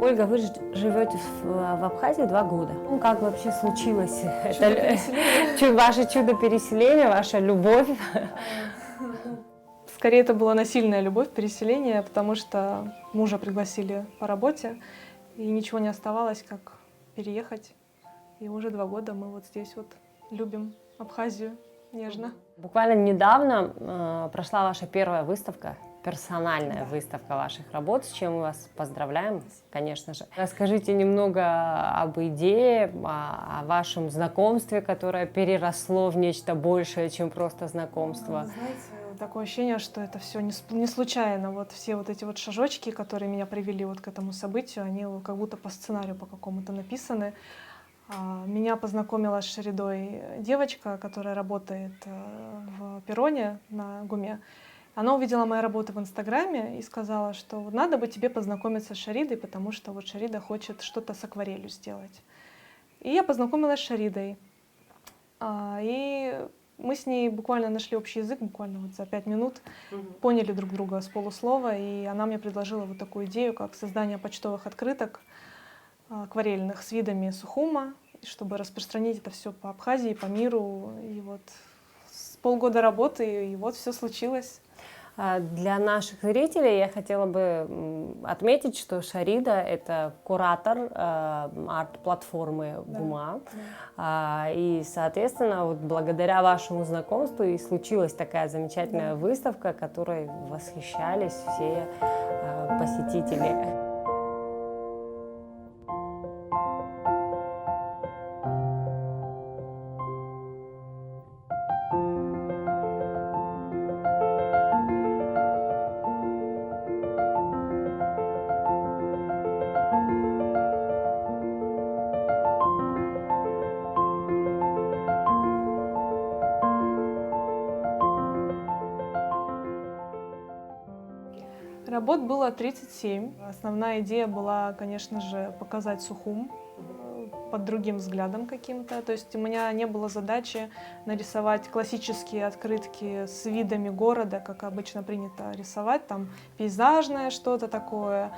Ольга, вы живете в Абхазии 2 года. Ну, как вообще случилось ваше чудо переселения, ваша любовь? Скорее, это была насильная любовь, переселение, потому что мужа пригласили по работе, и ничего не оставалось, как переехать. И уже 2 года мы вот здесь вот любим Абхазию нежно. Буквально недавно прошла ваша первая выставка, персональная выставка ваших работ, с чем мы вас поздравляем, конечно же. Расскажите немного об идее, о вашем знакомстве, которое переросло в нечто большее, чем просто знакомство. Знаете, такое ощущение, что это все не случайно. Вот все вот эти вот шажочки, которые меня привели вот к этому событию, они как будто по сценарию по какому-то написаны. Меня познакомила с Шаридой девочка, которая работает в Перроне на ГУМе. Она увидела мои работы в Инстаграме и сказала, что надо бы тебе познакомиться с Шаридой, потому что вот Шарида хочет что-то с акварелью сделать. И я познакомилась с Шаридой. И мы с ней буквально нашли общий язык, буквально вот за 5 минут, поняли друг друга с полуслова, и она мне предложила вот такую идею, как создание почтовых открыток акварельных с видами Сухума, чтобы распространить это все по Абхазии, по миру. И вот с полгода работы, и вот все случилось. Для наших зрителей я хотела бы отметить, что Шарида — это куратор арт-платформы ГУМа. И, соответственно, вот благодаря вашему знакомству и случилась такая замечательная выставка, которой восхищались все посетители. Работ было 37. Основная идея была, конечно же, показать Сухум под другим взглядом каким-то. То есть у меня не было задачи нарисовать классические открытки с видами города, как обычно принято рисовать, там пейзажное что-то такое,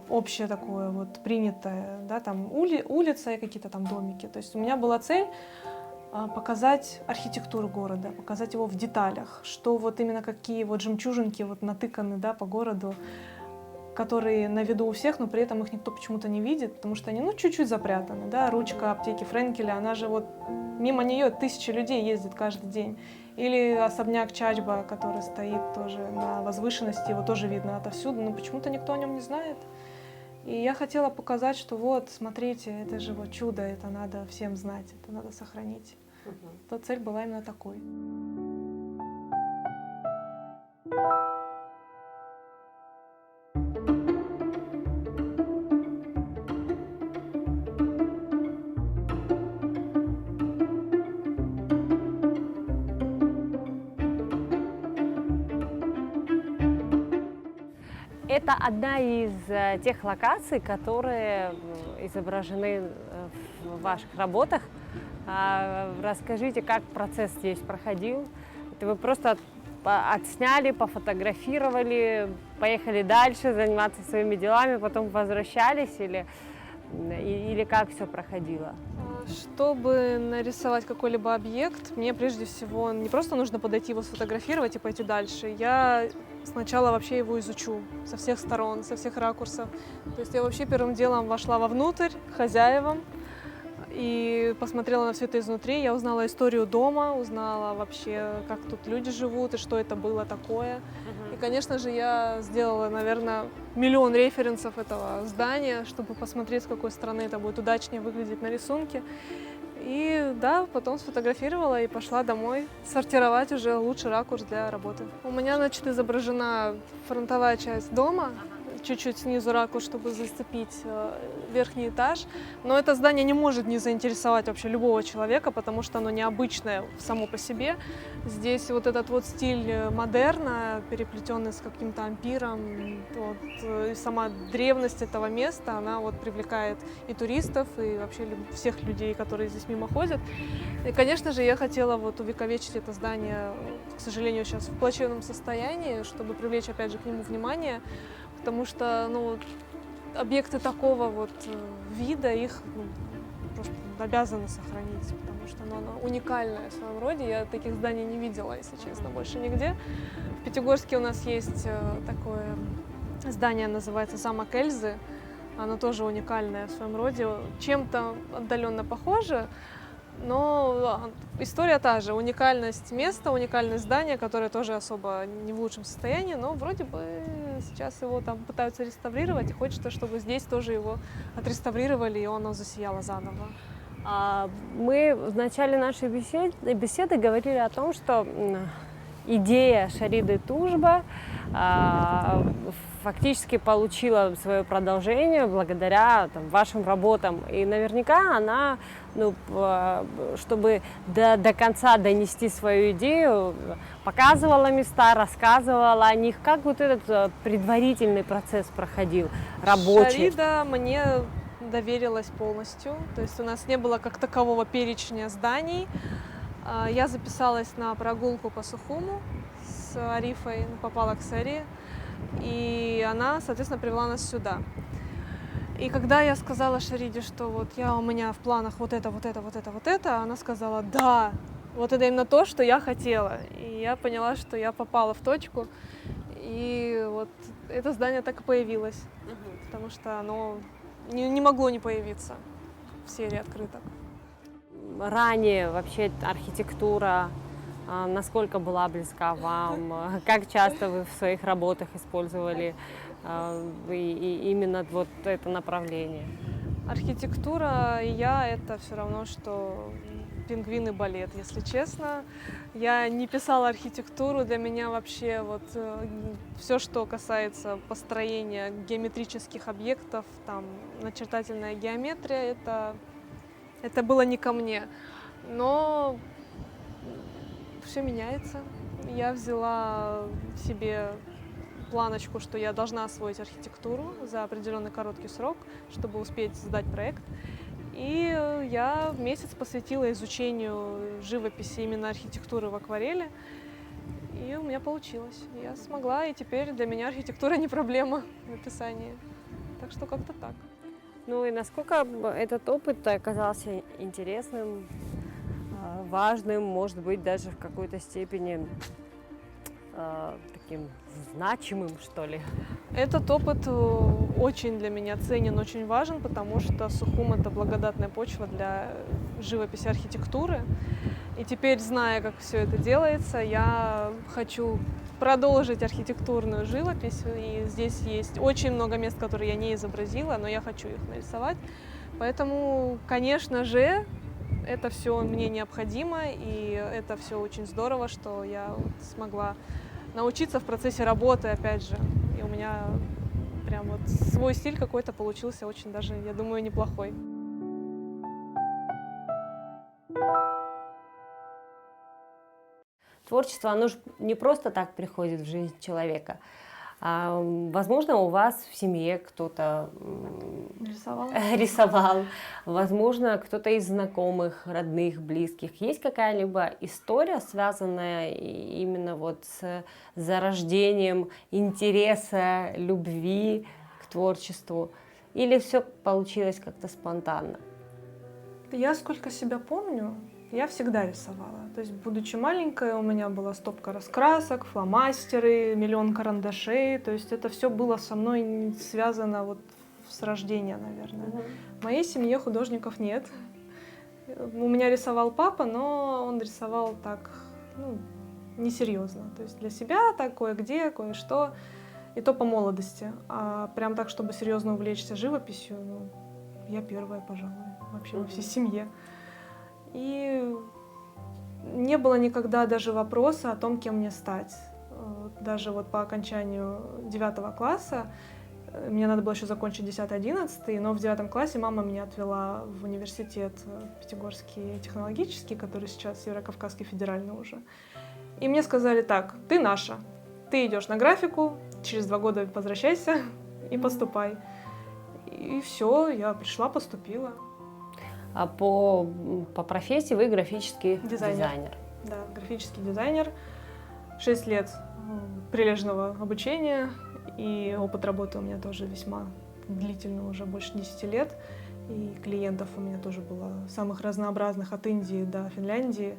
общее такое вот принятое, да, там улица и какие-то там домики. То есть у меня была цель показать архитектуру города, показать его в деталях, что вот именно какие вот жемчужинки вот натыканы, да, по городу, которые на виду у всех, но при этом их никто почему-то не видит, потому что они, ну, чуть-чуть запрятаны, да, ручка аптеки Френкеля, она же вот, мимо нее 1000 людей ездит каждый день. Или особняк Чачба, который стоит тоже на возвышенности, его тоже видно отовсюду, но почему-то никто о нем не знает. И я хотела показать, что вот, смотрите, это же вот чудо, это надо всем знать, это надо сохранить. То цель была именно такой. Это одна из тех локаций, которые изображены в ваших работах. Расскажите, как процесс здесь проходил? Это вы просто отсняли, пофотографировали, поехали дальше заниматься своими делами, потом возвращались или как все проходило? Чтобы нарисовать какой-либо объект, мне прежде всего не просто нужно подойти его сфотографировать и пойти дальше. Я сначала вообще его изучу со всех сторон, со всех ракурсов. То есть я вообще первым делом вошла вовнутрь, к хозяевам, и посмотрела на все это изнутри. Я узнала историю дома, узнала вообще, как тут люди живут и что это было такое. И, конечно же, я сделала, наверное, миллион референсов этого здания, чтобы посмотреть, с какой стороны это будет удачнее выглядеть на рисунке. И да, потом сфотографировала и пошла домой сортировать уже лучший ракурс для работы. У меня, значит, изображена фронтовая часть дома, чуть-чуть снизу ракурс, чтобы зацепить верхний этаж. Но это здание не может не заинтересовать вообще любого человека, потому что оно необычное само по себе. Здесь вот этот вот стиль модерна, переплетенный с каким-то ампиром, вот, и сама древность этого места, она вот привлекает и туристов, и вообще всех людей, которые здесь мимо ходят. И, конечно же, я хотела вот увековечить это здание, к сожалению, сейчас в плачевном состоянии, чтобы привлечь, опять же, к нему внимание. Потому что, ну, объекты такого вот вида, их просто обязаны сохранить, потому что оно уникальное в своем роде. Я таких зданий не видела, если честно, больше нигде. В Пятигорске у нас есть такое здание, называется замок Эльзы. Оно тоже уникальное в своем роде, чем-то отдаленно похоже, но история та же. Уникальность места, уникальность здания, которое тоже особо не в лучшем состоянии, но вроде бы сейчас его там пытаются реставрировать, и хочется, чтобы здесь тоже его отреставрировали, и оно засияло заново. Мы в начале нашей беседы говорили о том, что идея Шариды Тужба фактически получила свое продолжение благодаря вашим работам. И наверняка она, чтобы до конца донести свою идею, показывала места, рассказывала о них. Как вот этот предварительный процесс проходил, рабочий? Шарида мне доверилась полностью. То есть у нас не было как такового перечня зданий. Я записалась на прогулку по Сухуму с Арифой, попала к Саре, и она, соответственно, привела нас сюда. И когда я сказала Шариде, что вот у меня в планах вот это, она сказала: да, вот это именно то, что я хотела. И я поняла, что я попала в точку, и вот это здание так и появилось, потому что оно не могло не появиться в серии открыток. Ранее вообще архитектура насколько была близка вам? Как часто вы в своих работах использовали именно вот это направление? Архитектура и я — это все равно, что пингвин и балет, если честно. Я не писала архитектуру, для меня вообще вот все, что касается построения геометрических объектов, там начертательная геометрия, это было не ко мне. Но все меняется. Я взяла себе планочку, что я должна освоить архитектуру за определенный короткий срок, чтобы успеть сдать проект. И я месяц посвятила изучению живописи, именно архитектуры в акварели. И у меня получилось. Я смогла, и теперь для меня архитектура не проблема в написании. Так что как-то так. Ну и насколько этот опыт оказался интересным, важным, может быть, даже в какой-то степени таким значимым, что ли? Этот опыт очень для меня ценен, очень важен, потому что Сухум — это благодатная почва для живописи, архитектуры. И теперь, зная, как все это делается, я хочу продолжить архитектурную живопись. И здесь есть очень много мест, которые я не изобразила, но я хочу их нарисовать. Поэтому, конечно же, это все мне необходимо, и это все очень здорово, что я смогла научиться в процессе работы, опять же. И у меня прям вот свой стиль какой-то получился очень даже, я думаю, неплохой. Творчество, оно же не просто так приходит в жизнь человека. Возможно, у вас в семье кто-то рисовал, возможно, кто-то из знакомых, родных, близких. Есть какая-либо история, связанная именно вот с зарождением интереса, любви к творчеству? Или все получилось как-то спонтанно? Я сколько себя помню, я всегда рисовала. То есть, будучи маленькой, у меня была стопка раскрасок, фломастеры, миллион карандашей. То есть это все было со мной связано вот с рождения, наверное. В моей семье художников нет. У меня рисовал папа, но он рисовал так, несерьезно. То есть для себя так кое-где, кое-что. И то по молодости. А прям так, чтобы серьезно увлечься живописью, я первая, пожалуй, вообще во всей семье. И не было никогда даже вопроса о том, кем мне стать. Даже вот по окончанию 9 класса, мне надо было еще закончить 10-11, но в 9 классе мама меня отвела в университет Пятигорский технологический, который сейчас Северо-Кавказский федеральный уже. И мне сказали: так, ты наша, ты идешь на графику, через 2 года возвращайся и поступай. И все, я пришла, поступила. А по профессии вы графический дизайнер. Да, графический дизайнер. 6 лет прилежного обучения, и опыт работы у меня тоже весьма длительно, уже больше 10 лет. И клиентов у меня тоже было самых разнообразных, от Индии до Финляндии,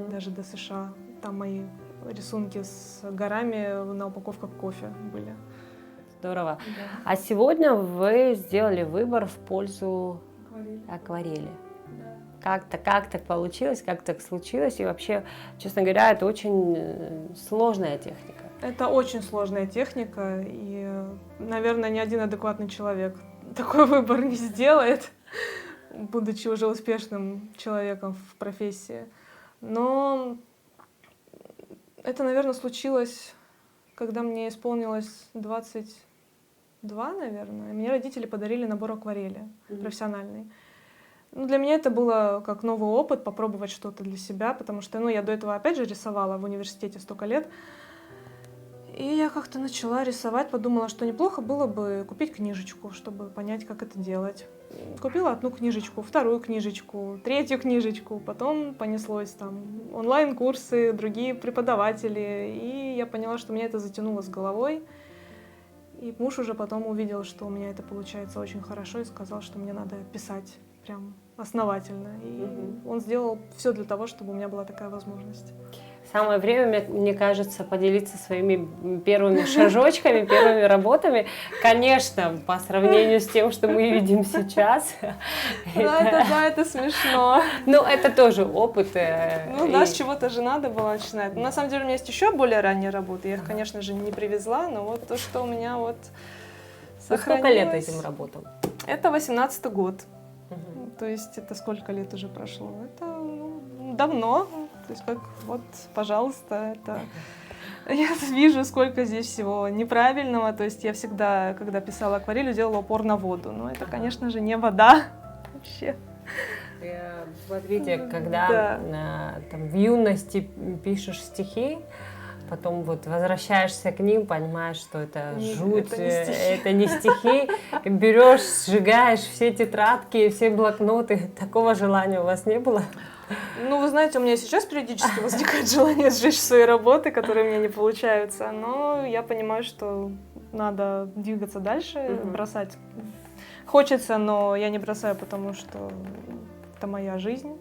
даже до США. Там мои рисунки с горами на упаковках кофе были. Здорово. Да. А сегодня вы сделали выбор в пользу акварели. Как так получилось, как так случилось? И вообще, честно говоря, это очень сложная техника. Это очень сложная техника, и, наверное, ни один адекватный человек такой выбор не сделает, будучи уже успешным человеком в профессии. Но это, наверное, случилось, когда мне исполнилось 22, наверное. Мне родители подарили набор акварели профессиональный. Ну, для меня это было как новый опыт, попробовать что-то для себя, потому что, я до этого опять же рисовала в университете столько лет. И я как-то начала рисовать, подумала, что неплохо было бы купить книжечку, чтобы понять, как это делать. Купила одну книжечку, вторую книжечку, третью книжечку, потом понеслось там онлайн-курсы, другие преподаватели, и я поняла, что меня это затянуло с головой. И муж уже потом увидел, что у меня это получается очень хорошо, и сказал, что мне надо писать прям основательно. И он сделал все для того, чтобы у меня была такая возможность. Самое время, мне кажется, поделиться своими первыми шажочками, первыми работами. Конечно, по сравнению с тем, что мы видим сейчас. Это смешно. Ну, это тоже опыт. С чего-то же надо было начинать. На самом деле у меня есть еще более ранние работы. Я их, конечно же, не привезла, но вот то, что у меня вот сохранилось. Сколько лет этим работал? Это 18-й год. То есть это сколько лет уже прошло? Это давно. То есть как вот, пожалуйста, это... Я вижу, сколько здесь всего неправильного. То есть я всегда, когда писала акварелью, делала упор на воду. Но это, конечно же, не вода вообще. Смотрите, когда там, в юности пишешь стихи, потом вот возвращаешься к ним, понимаешь, что это жуть, это не стихи. Берешь, сжигаешь все тетрадки, все блокноты. Такого желания у вас не было? Вы знаете, у меня сейчас периодически возникает желание сжечь свои работы, которые у меня не получаются, но я понимаю, что надо двигаться дальше, бросать. Хочется, но я не бросаю, потому что это моя жизнь.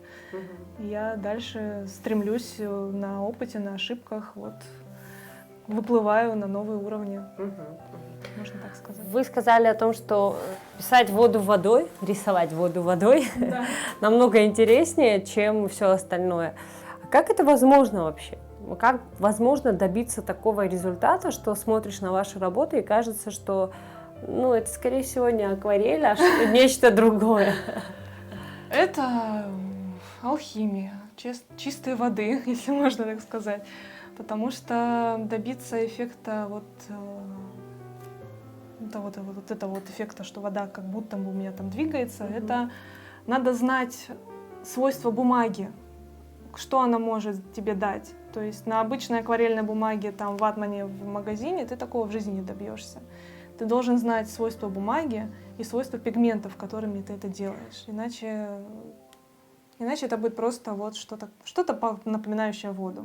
Я дальше стремлюсь на опыте, на ошибках, выплываю на новые уровни. Можно так сказать. Вы сказали о том, что писать воду водой, рисовать воду водой намного интереснее, чем все остальное. Как это возможно вообще? Как возможно добиться такого результата, что смотришь на ваши работы и кажется, что это, скорее всего, не акварель, а нечто другое? Это алхимия, чистой воды, если можно так сказать. Потому что добиться эффекта этого эффекта, что вода как будто бы у меня там двигается, это надо знать свойства бумаги, что она может тебе дать. То есть на обычной акварельной бумаге, там, в ватмане в магазине ты такого в жизни не добьешься. Ты должен знать свойства бумаги и свойства пигментов, которыми ты это делаешь. Иначе это будет просто что-то напоминающее воду.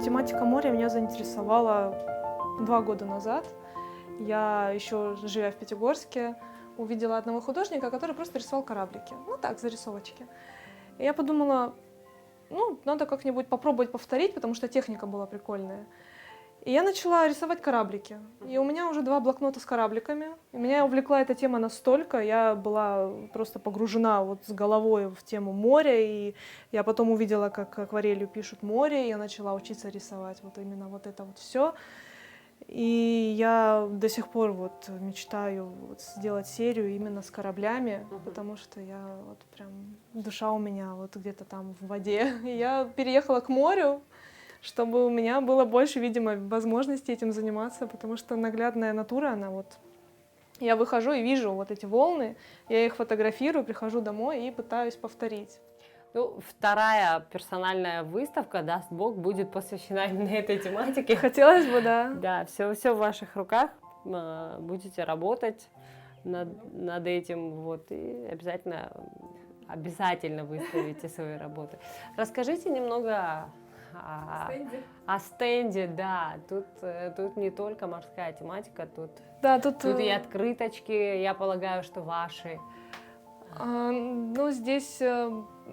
Тематика моря меня заинтересовала 2 года назад. Я еще, живя в Пятигорске, увидела одного художника, который просто рисовал кораблики. Зарисовочки. И я подумала, надо как-нибудь попробовать повторить, потому что техника была прикольная. И я начала рисовать кораблики. И у меня уже 2 блокнота с корабликами. И меня увлекла эта тема настолько, я была просто погружена с головой в тему моря. И я потом увидела, как акварелью пишут море, и я начала учиться рисовать именно это все. И я до сих пор мечтаю сделать серию именно с кораблями, потому что я прям душа у меня где-то там в воде. И я переехала к морю, чтобы у меня было больше, видимо, возможностей этим заниматься, потому что наглядная натура, она вот... Я выхожу и вижу вот эти волны, я их фотографирую, прихожу домой и пытаюсь повторить. Ну, вторая персональная выставка, даст Бог, будет посвящена именно этой тематике. Хотелось бы, да. Да, все в ваших руках, будете работать над этим, вот, и обязательно выставите свои работы. Расскажите немного о стенде, да, тут не только морская тематика, тут и открыточки, я полагаю, что ваши. Ну, здесь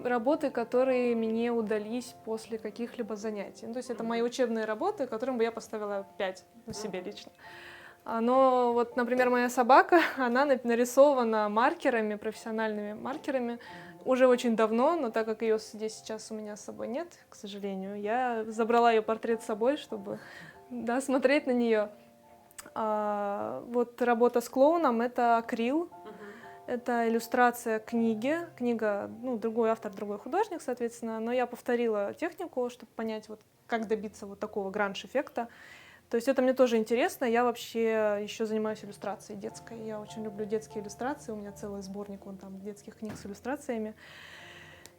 работы, которые мне удались после каких-либо занятий. Ну, то есть это мои учебные работы, которым бы я поставила 5 себе лично. Но вот, например, моя собака, она нарисована маркерами, профессиональными маркерами, уже очень давно, но так как ее здесь сейчас у меня с собой нет, к сожалению, я забрала ее портрет с собой, чтобы смотреть на нее. Вот работа с клоуном — это акрил. Это иллюстрация книги. Книга, другой автор, другой художник, соответственно. Но я повторила технику, чтобы понять, вот, как добиться вот такого гранж-эффекта. То есть это мне тоже интересно. Я вообще еще занимаюсь иллюстрацией детской. Я очень люблю детские иллюстрации. У меня целый сборник вон там детских книг с иллюстрациями.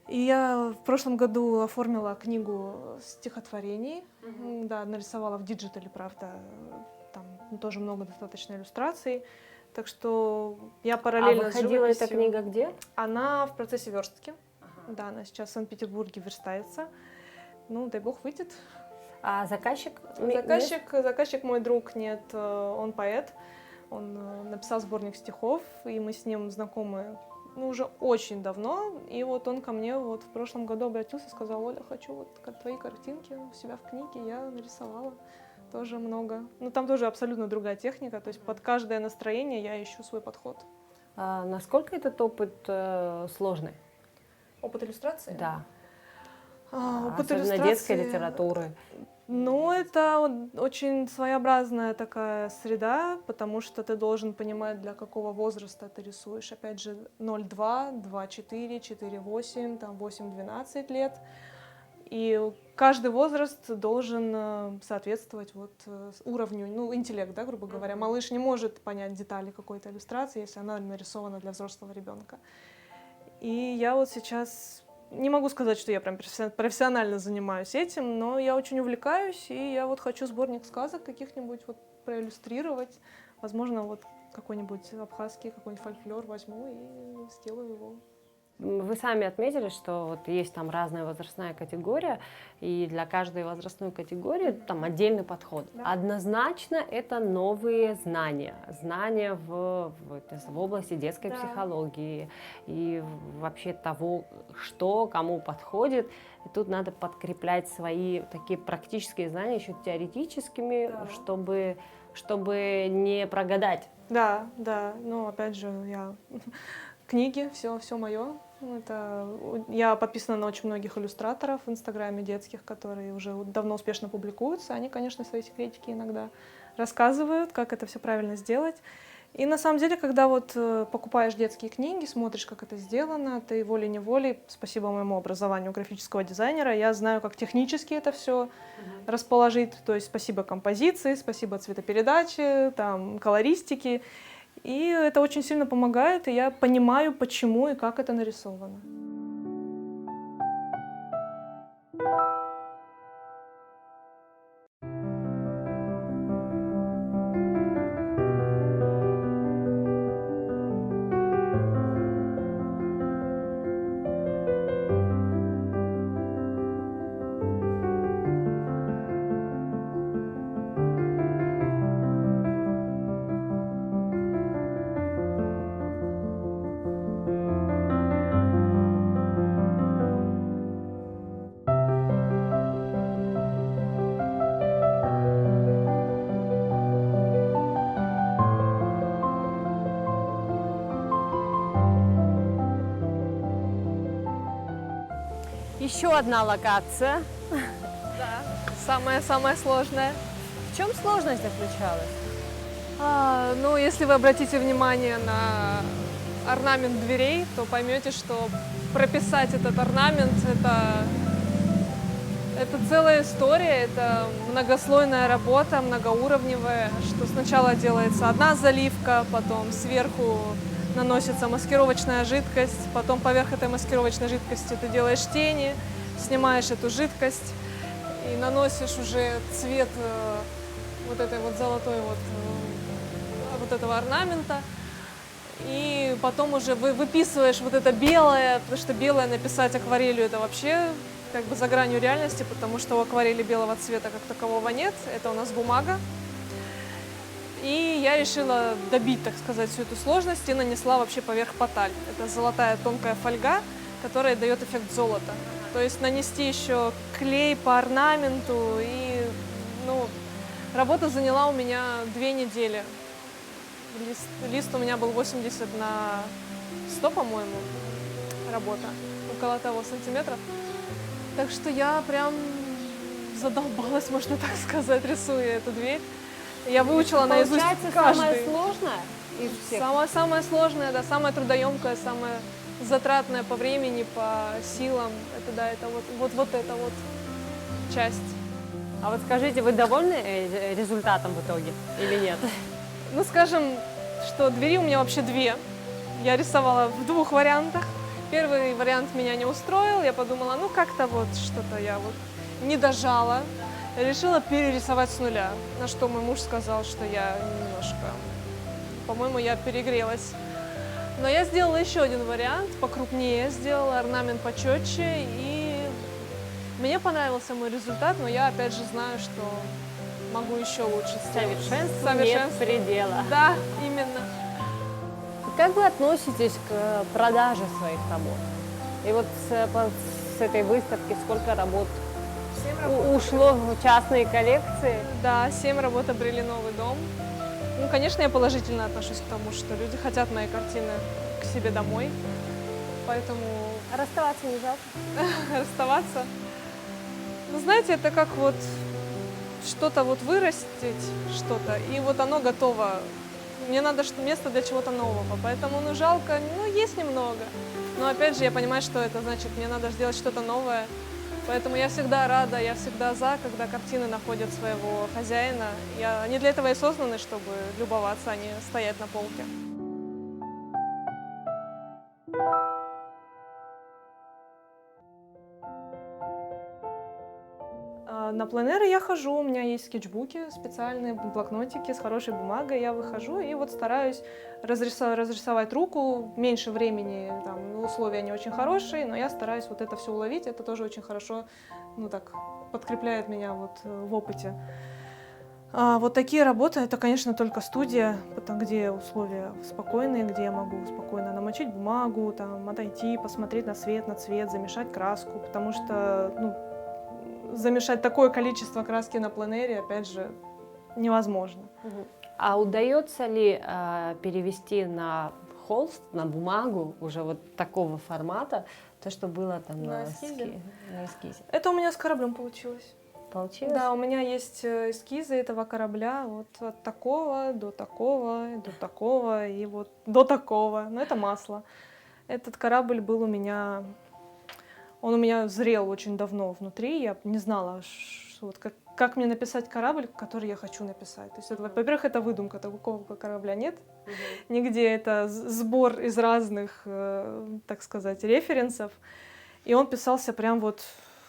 И я в прошлом году оформила книгу стихотворений. Да, нарисовала в диджитале, правда. Там тоже много достаточно иллюстраций. Так что я параллельно с живописью... выходила эта книга где? Она в процессе верстки. Да, она сейчас в Санкт-Петербурге верстается. Ну, дай бог, выйдет. А заказчик? Заказчик мой друг, нет, он поэт. Он написал сборник стихов, и мы с ним знакомы уже очень давно. И вот он ко мне вот в прошлом году обратился, сказал: Оля, хочу вот твои картинки у себя в книге. Я нарисовала тоже много. Но там тоже абсолютно другая техника, то есть под каждое настроение я ищу свой подход. А насколько этот опыт сложный? Опыт иллюстрации? Да. Опыт особенно иллюстрации... детской литературы. Ну, это очень своеобразная такая среда, потому что ты должен понимать, для какого возраста ты рисуешь. Опять же, 0,2, 2,4, 4,8, там 8-12 лет. И каждый возраст должен соответствовать вот уровню, интеллект, да, грубо говоря. Малыш не может понять детали какой-то иллюстрации, если она нарисована для взрослого ребенка. И я вот сейчас не могу сказать, что я прям профессионально занимаюсь этим, но я очень увлекаюсь, и я вот хочу сборник сказок каких-нибудь вот проиллюстрировать. Возможно, вот какой-нибудь абхазский, какой-нибудь фольклор возьму и сделаю его. Вы сами отметили, что вот есть там разная возрастная категория, и для каждой возрастной категории там отдельный подход. Да. Однозначно это новые знания в области детской психологии и вообще того, что кому подходит. И тут надо подкреплять свои такие практические знания еще теоретическими, чтобы не прогадать. Да, но опять же книги, все мое. Я подписана на очень многих иллюстраторов в Инстаграме детских, которые уже давно успешно публикуются. Они, конечно, свои секретики иногда рассказывают, как это все правильно сделать. И на самом деле, когда вот покупаешь детские книги, смотришь, как это сделано, ты волей-неволей, спасибо моему образованию графического дизайнера, я знаю, как технически это все расположить. То есть спасибо композиции, спасибо цветопередаче, там, колористике. И это очень сильно помогает, и я понимаю, почему и как это нарисовано. Еще одна локация. Да, самая сложная. В чем сложность заключалась? Если вы обратите внимание на орнамент дверей, то поймете, что прописать этот орнамент Это целая история, это многослойная работа, многоуровневая, что сначала делается одна заливка, потом сверху наносится маскировочная жидкость, потом поверх этой маскировочной жидкости ты делаешь тени, снимаешь эту жидкость и наносишь уже цвет вот этой вот золотой вот этого орнамента. И потом уже выписываешь вот это белое, потому что белое написать акварелью это вообще как бы за гранью реальности, потому что у акварели белого цвета как такового нет, это у нас бумага. И я решила добить, так сказать, всю эту сложность и нанесла вообще поверх поталь. Это золотая тонкая фольга, которая дает эффект золота. То есть нанести еще клей по орнаменту, и ну, работа заняла у меня 2 недели. Лист у меня был 80 на 100, по-моему, работа, около того сантиметров. Так что я прям задолбалась, можно так сказать, рисуя эту дверь. Я выучила наизусть каждый. Самое сложное из всех? Самое сложное, да, самое трудоемкое, самое затратное по времени, по силам. Это да, это вот эта вот часть. А вот скажите, вы довольны результатом в итоге или нет? Ну, скажем, что двери у меня вообще 2. Я рисовала в 2 вариантах. Первый вариант меня не устроил. Я подумала, ну, как-то вот что-то я вот не дожала. Решила перерисовать с нуля. На что мой муж сказал, что я немножко, по-моему, я перегрелась. Но я сделала еще один вариант, покрупнее сделала, орнамент почетче. И мне понравился мой результат, но я опять же знаю, что могу еще лучше сделать. Совершенству нет предела. Да, именно. Как вы относитесь к продаже своих работ? И вот с этой выставки сколько работ 7 работ ушло в частные коллекции? Да, 7 работ обрели новый дом. Ну, конечно, я положительно отношусь к тому, что люди хотят мои картины к себе домой. Поэтому Расставаться не жалко? расставаться. Ну, знаете, это как вот что-то вот вырастить, что-то, и вот оно готово. Мне надо место для чего-то нового, поэтому, ну, жалко, ну, есть немного. Но, опять же, я понимаю, что это значит, мне надо сделать что-то новое. Поэтому я всегда рада, я всегда за, когда картины находят своего хозяина. Они для этого и созданы, чтобы любоваться, а не стоять на полке. На пленэры я хожу, у меня есть скетчбуки специальные, блокнотики с хорошей бумагой, я выхожу и вот стараюсь разрисовать руку, меньше времени, там, условия не очень хорошие, но я стараюсь вот это все уловить, это тоже очень хорошо, ну так, подкрепляет меня вот в опыте. Вот такие работы, это, конечно, только студия, где условия спокойные, где я могу спокойно намочить бумагу, там, отойти, посмотреть на свет, на цвет, замешать краску, потому что, ну, замешать такое количество краски на пленэре, опять же, невозможно. А удается ли перевести на холст, на бумагу уже вот такого формата, то, что было там на эскизе? Это у меня с кораблем получилось. Получилось? Да, у меня есть эскизы этого корабля вот от такого, до такого, до такого и вот до такого. Но это масло. Этот корабль был у меня... Он у меня зрел очень давно внутри, я не знала, вот как мне написать корабль, который я хочу написать. То есть, во-первых, это выдумка, такого корабля нет. Нигде это сбор из разных, так сказать, референсов. И он писался прям вот,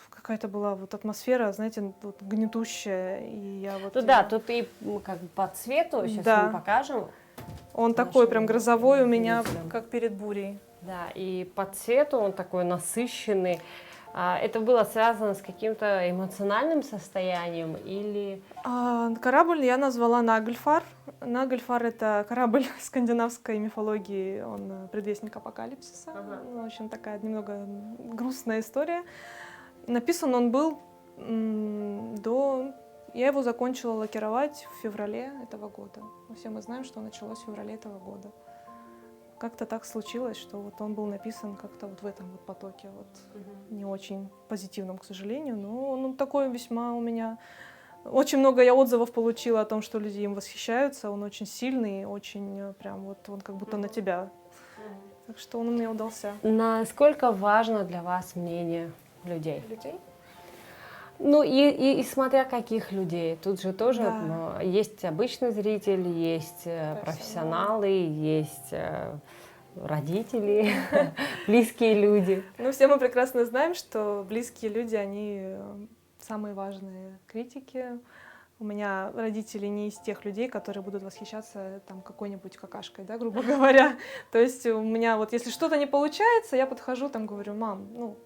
какая-то была вот атмосфера, знаете, вот гнетущая. И я вот... Ну да, тут и как бы по цвету, сейчас мы покажем. Он такой прям грозовой у меня, как перед бурей. Да, и по цвету он такой насыщенный. Это было связано с каким-то эмоциональным состоянием или... Корабль я назвала Нагльфар. Нагльфар — это корабль скандинавской мифологии, он предвестник апокалипсиса. В общем, такая немного грустная история. Написан он был до... Я его закончила лакировать в феврале этого года. Все мы знаем, что началось в феврале этого года. Как-то так случилось, что вот он был написан как-то вот в этом вот потоке, вот не очень позитивном, к сожалению, но он такой весьма у меня... Очень много я отзывов получила о том, что люди им восхищаются, он очень сильный, очень прям вот он как будто на тебя. Так что он мне удался. Насколько важно для вас мнение людей? Ну и смотря каких людей. Тут же тоже Да. есть обычный зритель, есть профессионалы, есть родители, близкие люди. Ну, все мы прекрасно знаем, что близкие люди, они самые важные критики. У меня родители не из тех людей, которые будут восхищаться там какой-нибудь какашкой, да, грубо говоря. То есть у меня вот, если что-то не получается, я подхожу, там говорю: мам, ну,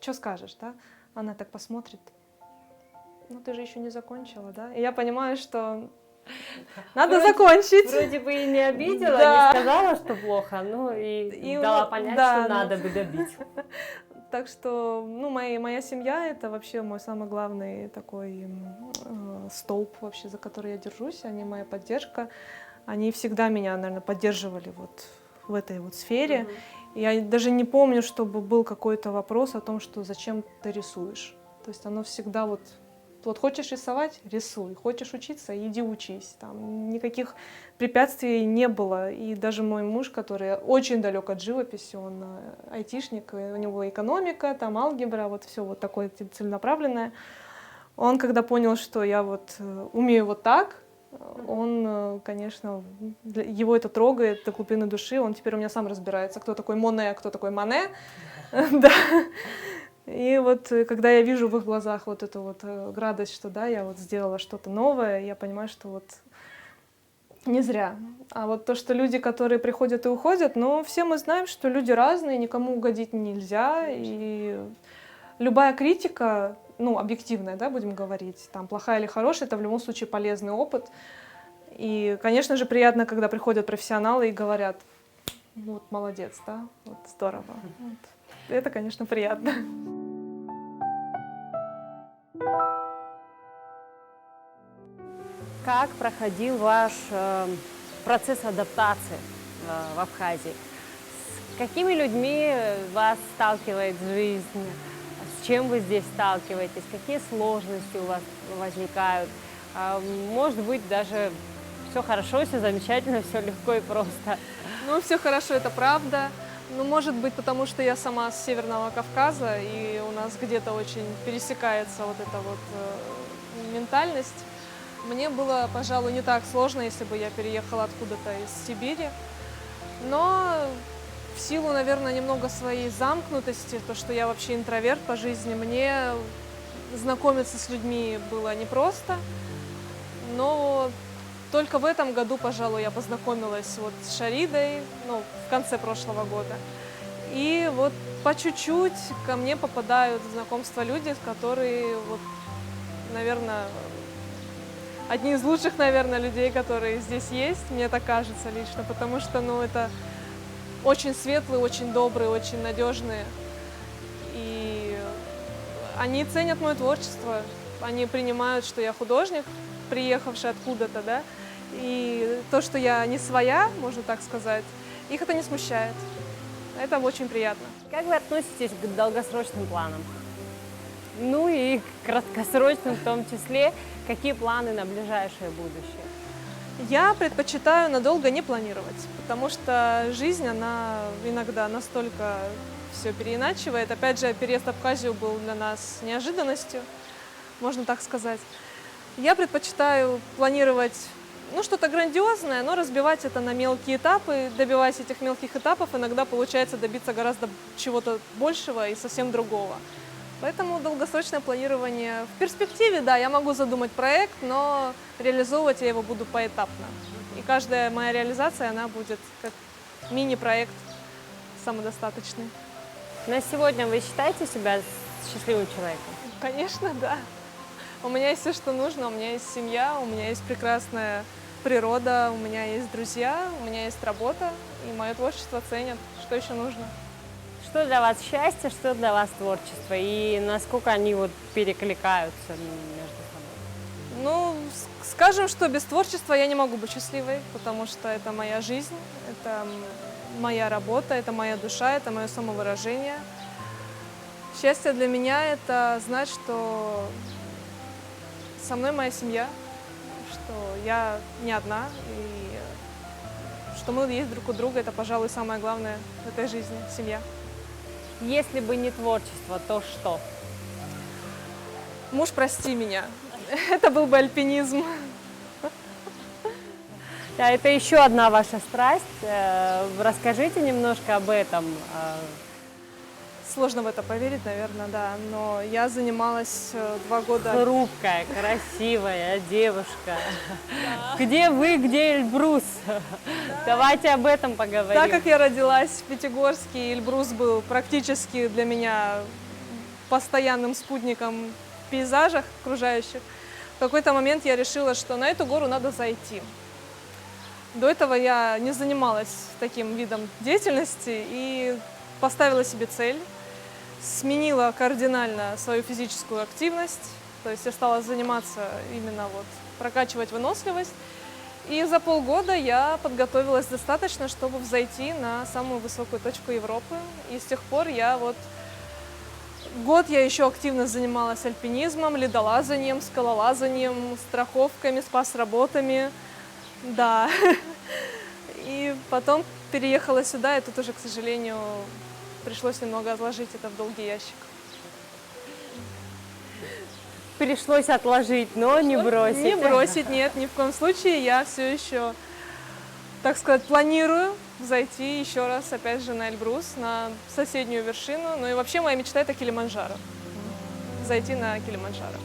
что скажешь, да? Она так посмотрит: ну, ты же еще не закончила, да? И я понимаю, что надо закончить. Вроде бы и не обидела, Да. не сказала, что плохо, ну и дала понять, да, что надо бы добить. Так что, ну, моя семья — это вообще мой самый главный такой столб вообще, за который я держусь. Они моя поддержка. Они всегда меня, наверное, поддерживали вот в этой вот сфере. Я даже не помню, чтобы был какой-то вопрос о том, что зачем ты рисуешь. То есть оно всегда вот хочешь рисовать — рисуй, хочешь учиться — иди учись. Там никаких препятствий не было. И даже мой муж, который очень далек от живописи, он айтишник, у него экономика, там алгебра, вот все вот такое целенаправленное. Он, когда понял, что я вот умею вот так, он, конечно, его это трогает до глубины души. Он теперь у меня сам разбирается, кто такой Моне, а кто такой Мане. Да. И вот когда я вижу в их глазах вот эту вот радость, что да, я вот сделала что-то новое, я понимаю, что вот не зря. А вот то, что люди, которые приходят и уходят, но все мы знаем, что люди разные, никому угодить нельзя. И любая критика, ну, объективная, да, будем говорить, там, плохая или хорошая, это в любом случае полезный опыт. И, конечно же, приятно, когда приходят профессионалы и говорят: ну, вот молодец, да, вот здорово. Вот. Это, конечно, приятно. Как проходил ваш процесс адаптации в Абхазии? С какими людьми вас сталкивает жизнь? С чем вы здесь сталкиваетесь? Какие сложности у вас возникают? Может быть, даже все хорошо, все замечательно, все легко и просто. Ну, все хорошо, это правда. Ну, может быть, потому что я сама с Северного Кавказа, и у нас где-то очень пересекается вот эта вот ментальность. Мне было, пожалуй, не так сложно, если бы я переехала откуда-то из Сибири. Но в силу, наверное, немного своей замкнутости, то, что я вообще интроверт по жизни, мне знакомиться с людьми было непросто. Но только в этом году, пожалуй, я познакомилась вот с Шаридой, ну, в конце прошлого года. И вот по чуть-чуть ко мне попадают в знакомство люди, которые, вот, наверное, одни из лучших, наверное, людей, которые здесь есть, мне так кажется лично, потому что, ну, это очень светлые, очень добрые, очень надежные. И они ценят мое творчество, они принимают, что я художник, приехавший откуда-то, да, и то, что я не своя, можно так сказать, их это не смущает. Это очень приятно. Как вы относитесь к долгосрочным планам? Ну и к краткосрочным в том числе. Какие планы на ближайшее будущее? Я предпочитаю надолго не планировать, потому что жизнь, она иногда настолько все переиначивает. Опять же, переезд в Абхазию был для нас неожиданностью, можно так сказать. Я предпочитаю планировать, ну, что-то грандиозное, но разбивать это на мелкие этапы. Добиваясь этих мелких этапов, иногда получается добиться гораздо чего-то большего и совсем другого. Поэтому долгосрочное планирование в перспективе, да, я могу задумать проект, но реализовывать я его буду поэтапно. И каждая моя реализация, она будет как мини-проект самодостаточный. На сегодня вы считаете себя счастливым человеком? Конечно, да. У меня есть все, что нужно, у меня есть семья, у меня есть прекрасная природа, у меня есть друзья, у меня есть работа, и мое творчество ценят. Что еще нужно? Что для вас счастье, что для вас творчество? И насколько они вот перекликаются между собой? Ну, скажем, что без творчества я не могу быть счастливой, потому что это моя жизнь, это моя работа, это моя душа, это мое самовыражение. Счастье для меня — это знать, что со мной моя семья, что я не одна, и что мы есть друг у друга. Это, пожалуй, самое главное в этой жизни — семья. Если бы не творчество, то что? Муж, прости меня. Это был бы альпинизм. Да, это еще одна ваша страсть. Расскажите немножко об этом. Сложно в это поверить, наверное, да. Но я занималась 2 года. Хрупкая, красивая девушка. Где вы, где Эльбрус? Давайте об этом поговорим. Так как я родилась в Пятигорске, Эльбрус был практически для меня постоянным спутником в пейзажах окружающих, в какой-то момент я решила, что на эту гору надо зайти. До этого я не занималась таким видом деятельности и поставила себе цель, сменила кардинально свою физическую активность, то есть я стала заниматься именно вот прокачивать выносливость. И за полгода я подготовилась достаточно, чтобы взойти на самую высокую точку Европы. И с тех пор я вот год я еще активно занималась альпинизмом, ледолазанием, скалолазанием, страховками, спас-работами. Да. И потом переехала сюда, и тут уже, к сожалению, пришлось немного отложить это в долгий ящик. Пришлось отложить, но не бросить. Не бросить, нет, ни в коем случае. Я все еще, так сказать, планирую зайти еще раз, опять же, на Эльбрус, на соседнюю вершину. Ну и вообще моя мечта — это Килиманджаро. Зайти на Килиманджаро.